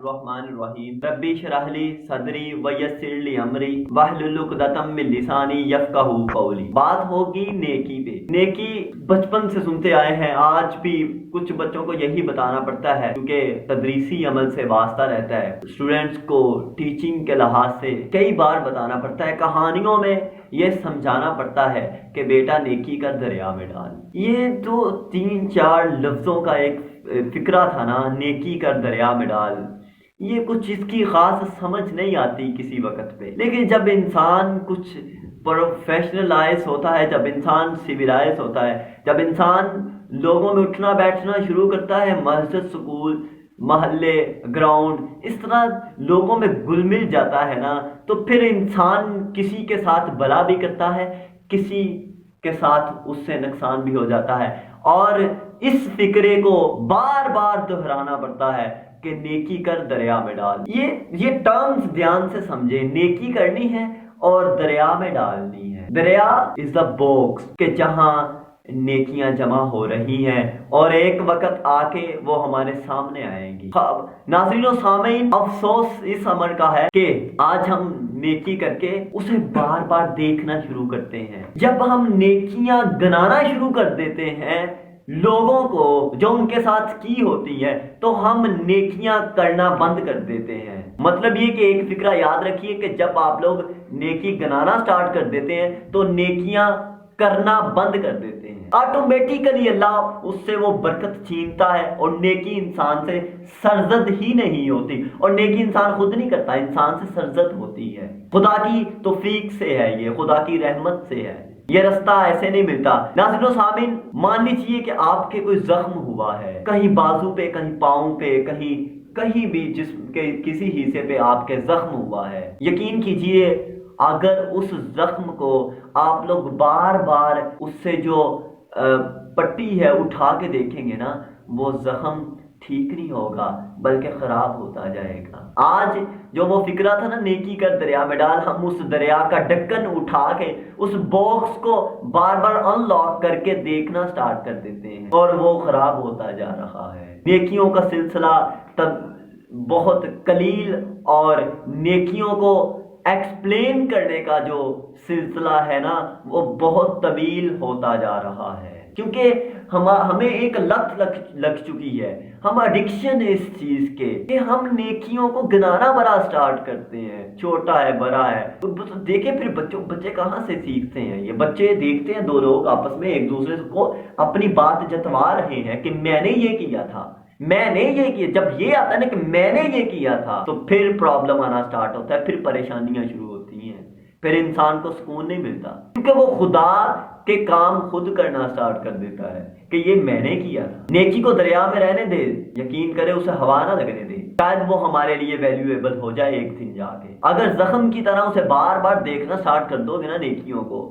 الرحمن الرحیم ربی اشرح لی صدری ویسر لی امری واحلل عقدۃ من لسانی یفقہوا قولی۔ بات ہوگی نیکی پہ۔ نیکی بچپن سے سنتے آئے ہیں، آج بھی کچھ بچوں کو یہی بتانا پڑتا ہے کیونکہ تدریسی عمل سے واسطہ رہتا ہے۔ اسٹوڈنٹس کو ٹیچنگ کے لحاظ سے کئی بار بتانا پڑتا ہے، کہانیوں میں یہ سمجھانا پڑتا ہے کہ بیٹا نیکی کا دریا میں ڈال۔ یہ جو 3-4 لفظوں کا ایک فکرہ تھا نا، نیکی کر دریا میں ڈال، یہ کچھ اس کی خاص سمجھ نہیں آتی کسی وقت پہ، لیکن جب انسان کچھ پروفیشنلائز ہوتا ہے، جب انسان سویلائز ہوتا ہے، جب انسان لوگوں میں اٹھنا بیٹھنا شروع کرتا ہے، مسجد، سکول، محلے، گراؤنڈ، اس طرح لوگوں میں گل مل جاتا ہے نا، تو پھر انسان کسی کے ساتھ بھلا بھی کرتا ہے، کسی کے ساتھ اس سے نقصان بھی ہو جاتا ہے، اور اس فکرے کو بار بار دہرانا پڑتا ہے کہ نیکی کر دریا میں ڈال۔ یہ ٹرمز دھیان سے سمجھے، نیکی کرنی ہے اور دریا میں ڈالنی ہے۔ دریا از دا باکس کہ جہاں نیکیاں جمع ہو رہی ہیں اور ایک وقت آ کے وہ ہمارے سامنے آئیں گی۔ ناظرین و سامعین، افسوس اس امر کا ہے کہ آج ہم نیکی کر کے اسے بار بار دیکھنا شروع کرتے ہیں۔ جب ہم نیکیاں گنانا شروع کر دیتے ہیں لوگوں کو جو ان کے ساتھ کی ہوتی ہے، تو ہم نیکیاں کرنا بند کر دیتے ہیں۔ مطلب یہ کہ ایک فکرہ یاد رکھیے کہ جب آپ لوگ نیکی گنانا سٹارٹ کر دیتے ہیں تو نیکیاں کرنا بند کر دیتے ہیں، آٹومیٹیکلی اللہ اس سے وہ برکت چھینتا ہے اور نیکی انسان سے سرزد ہی نہیں ہوتی، اور نیکی انسان خود نہیں کرتا، انسان سے سرزد ہوتی ہے۔ خدا کی توفیق سے ہے، یہ خدا کی رحمت سے ہے، یہ رستہ ایسے نہیں ملتا۔ ناظرین و سامعین، مان لیجیے کہ آپ کے کوئی زخم ہوا ہے، کہیں بازو پہ، کہیں پاؤں پہ، کہیں بھی جسم کے کسی حصے پہ آپ کے زخم ہوا ہے۔ یقین کیجئے اگر اس زخم کو آپ لوگ بار بار اس سے جو پٹی ہے اٹھا کے دیکھیں گے نا، وہ زخم ٹھیک نہیں ہوگا بلکہ خراب ہوتا جائے گا۔ آج جو وہ فکرہ تھا نا، نیکی کر دریا میں ڈال، ہم اس دریا کا ڈھکن اٹھا کے اس باکس کو بار بار ان لاک کر کے دیکھنا سٹارٹ کر دیتے ہیں اور وہ خراب ہوتا جا رہا ہے۔ نیکیوں کا سلسلہ تب بہت قلیل اور نیکیوں کو ایکسپلین کرنے کا جو سلسلہ ہے نا، وہ بہت طویل ہوتا جا رہا ہے، کیونکہ ہمیں ایک لت لگ چکی ہے، ہم ایڈکشن ہے اس چیز کے کہ ہم نیکیوں کو گنانا بڑا سٹارٹ کرتے ہیں، چھوٹا ہے بڑا ہے۔ دیکھیں پھر بچے کہاں سے سیکھتے ہیں؟ یہ بچے دیکھتے ہیں دو لوگ آپس میں ایک دوسرے کو اپنی بات جتوا رہے ہیں کہ میں نے یہ کیا تھا، میں نے یہ کیا۔ جب یہ آتا ہے نا کہ میں نے یہ کیا تھا، تو پھر پرابلم آنا سٹارٹ ہوتا ہے، پھر پریشانیاں شروع ہوتی ہیں، پھر انسان کو سکون نہیں ملتا، کیونکہ وہ خدا کے کام خود کرنا سٹارٹ کر دیتا ہے کہ یہ میں نے کیا تھا۔ نیکی کو دریا میں رہنے دے، یقین کرے اسے ہوا نہ لگنے دے، شاید وہ ہمارے لیے ویلیویبل ہو جائے ایک دن جا کے۔ اگر زخم کی طرح اسے بار بار دیکھنا سٹارٹ کر دو گے نا نیکیوں کو،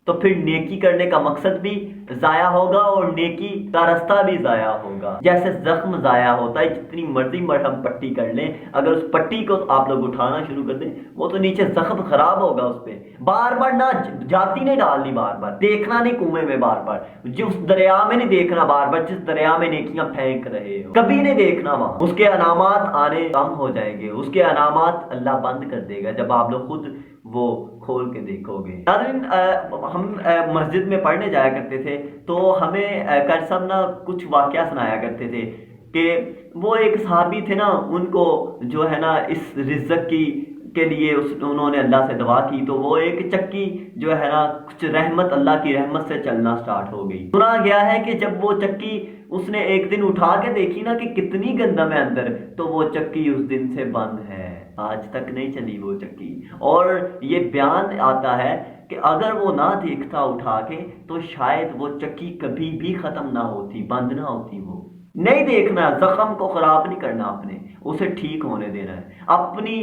تو پھر نیکی کرنے کا مقصد بھی ضائع ہوگا اور نیکی کا رستہ بھی ضائع ہوگا۔ جیسے زخم ضائع ہوتا ہے، جتنی مرضی مرہم پٹی کر لیں، اگر اس پٹی کو آپ لوگ اٹھانا شروع کر دیں، وہ تو نیچے زخم خراب ہوگا، اس پہ بار بار نہ جاتی نہیں ڈالنی، بار بار دیکھنا نہیں کنویں میں، بار بار جس دریا میں نہیں دیکھنا، بار بار جس دریا میں نیکیاں پھینک رہے ہو کبھی نہیں دیکھنا وہاں، اس کے انعامات آنے کم ہو جائیں گے، اس کے انعامات اللہ بند کر دے گا جب آپ لوگ خود وہ کھول کے دیکھو گے۔ ناظرین، ہم مسجد میں پڑھنے جایا کرتے تھے تو ہمیں قاری صاحب نا کچھ واقعہ سنایا کرتے تھے کہ وہ ایک صحابی تھے نا، ان کو جو ہے نا اس رزق کے لیے انہوں نے اللہ سے دعا کی، تو وہ ایک چکی جو ہے نا کچھ رحمت، اللہ کی رحمت سے چلنا سٹارٹ ہو گئی۔ سنا گیا ہے کہ جب وہ چکی اس نے ایک دن اٹھا کے دیکھی نا کہ کتنی گندم ہے اندر، تو وہ چکی اس دن سے بند ہے، آج تک نہیں چلی وہ چکی۔ اور یہ بیان آتا ہے کہ اگر وہ نہ دیکھتا اٹھا کے تو شاید وہ چکی کبھی بھی ختم نہ ہوتی، بند نہ ہوتی۔ وہ نہیں دیکھنا، زخم کو خراب نہیں کرنا، اپنے اسے ٹھیک ہونے دینا ہے۔ اپنی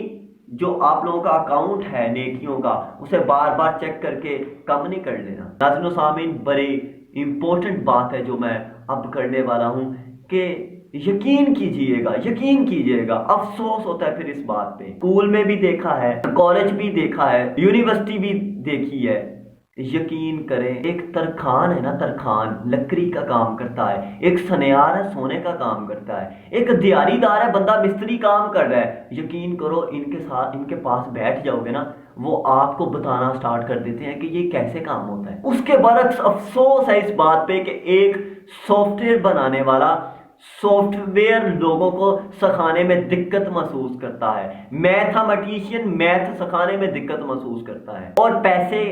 جو آپ لوگوں کا اکاؤنٹ ہے نیکیوں کا، اسے بار بار چیک کر کے کم نہیں کر لینا۔ ناظرین و سامعین، بڑی امپورٹنٹ بات ہے جو میں اب کرنے والا ہوں کہ یقین کیجئے گا، افسوس ہوتا ہے پھر اس بات پہ۔ اسکول میں بھی دیکھا ہے، کالج بھی دیکھا ہے، یونیورسٹی بھی دیکھی ہے یقین کریں، ایک ترخان ہے نا، ترخان لکڑی کا کام کرتا ہے، ایک سنیار ہے سونے کا کام کرتا ہے، ایک دیاری دار ہے بندہ مستری کام کر رہا ہے، یقین کرو ان کے ساتھ ان کے پاس بیٹھ جاؤ گے نا، وہ آپ کو بتانا سٹارٹ کر دیتے ہیں کہ یہ کیسے کام ہوتا ہے۔ اس کے برعکس افسوس ہے اس بات پہ کہ ایک سافٹ ویئر بنانے والا سافٹ ویئر لوگوں کو سکھانے میں دقت محسوس کرتا ہے، میتھمیٹیشین میتھ سکھانے میں دقت محسوس کرتا ہے، اور پیسے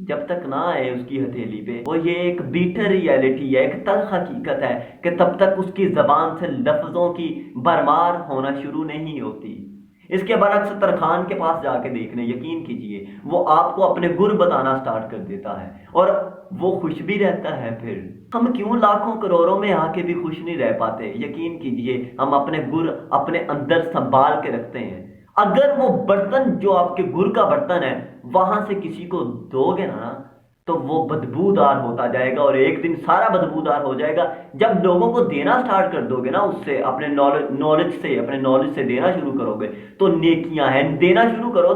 جب تک نہ آئے اس کی ہتھیلی پہ، وہ یہ ایک بیٹر ریئلٹی ہے، ایک تلخ حقیقت ہے کہ تب تک اس کی زبان سے لفظوں کی برمار ہونا شروع نہیں ہوتی۔ اس کے برعکس ترخان کے پاس جا کے دیکھنے، یقین کیجئے وہ آپ کو اپنے گر بتانا سٹارٹ کر دیتا ہے، اور وہ خوش بھی رہتا ہے۔ پھر ہم کیوں لاکھوں کروڑوں میں آ کے بھی خوش نہیں رہ پاتے؟ یقین کیجئے ہم اپنے گر اپنے اندر سنبھال کے رکھتے ہیں۔ اگر وہ برتن جو آپ کے گر کا برتن ہے وہاں سے کسی کو دو گے نا تو وہ بدبودار ہوتا جائے گا، اور ایک دن سارا بدبودار ہو جائے گا۔ جب لوگوں کو دینا سٹارٹ کر دو گے نا، اس سے اپنے نالج سے دینا شروع کرو گے تو نیکیاں ہیں، دینا شروع کرو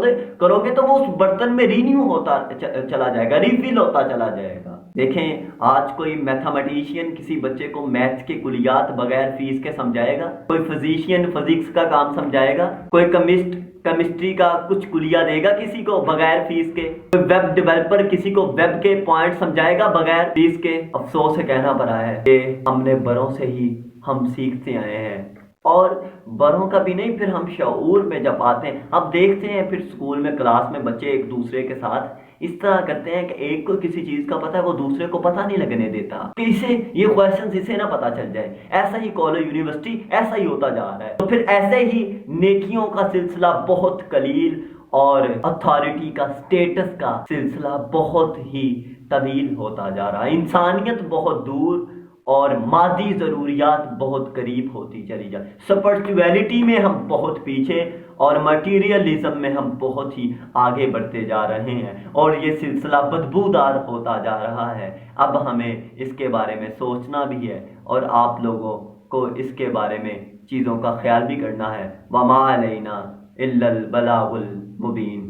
گے تو وہ اس برتن میں رینیو ہوتا چلا جائے گا، ریفل ہوتا چلا جائے گا۔ دیکھیں آج کوئی میتھمیٹیشین کسی بچے کو میتھ کے کلیات بغیر فیس کے سمجھائے گا، کوئی فزیشین فزکس کا کام سمجھائے گا، کوئی کیمسٹری کا کچھ کلیہ دے گا کسی کو بغیر فیس کے، کوئی ویب ڈیولپر کسی کو ویب کے پوائنٹ سمجھائے گا بغیر فیس کے۔ افسوس ہے کہنا پڑا ہے کہ ہم نے بڑوں سے ہی ہم سیکھتے آئے ہیں، اور بڑوں کا بھی نہیں، پھر ہم شعور میں جب آتے ہیں اب دیکھتے ہیں پھر اسکول میں کلاس میں بچے ایک دوسرے کے ساتھ اس طرح کرتے ہیں کہ ایک کو کسی چیز کا پتہ ہے وہ دوسرے کو پتہ نہیں لگنے دیتا کہ اسے یہ کویشچنز اسے نہ پتہ چل جائے۔ ایسا ہی کالج یونیورسٹی ایسا ہی ہوتا جا رہا ہے، تو پھر ایسے ہی نیکیوں کا سلسلہ بہت قلیل اور اتھارٹی کا سٹیٹس کا سلسلہ بہت ہی طویل ہوتا جا رہا ہے۔ انسانیت بہت دور اور مادی ضروریات بہت قریب ہوتی چلی جائے، سپرچویلٹی میں ہم بہت پیچھے اور مٹیریلزم میں ہم بہت ہی آگے بڑھتے جا رہے ہیں، اور یہ سلسلہ بدبودار ہوتا جا رہا ہے۔ اب ہمیں اس کے بارے میں سوچنا بھی ہے، اور آپ لوگوں کو اس کے بارے میں چیزوں کا خیال بھی کرنا ہے۔ وَمَا عَلَيْنَا إِلَّا الْبَلَاغُ الْمُبِينُ۔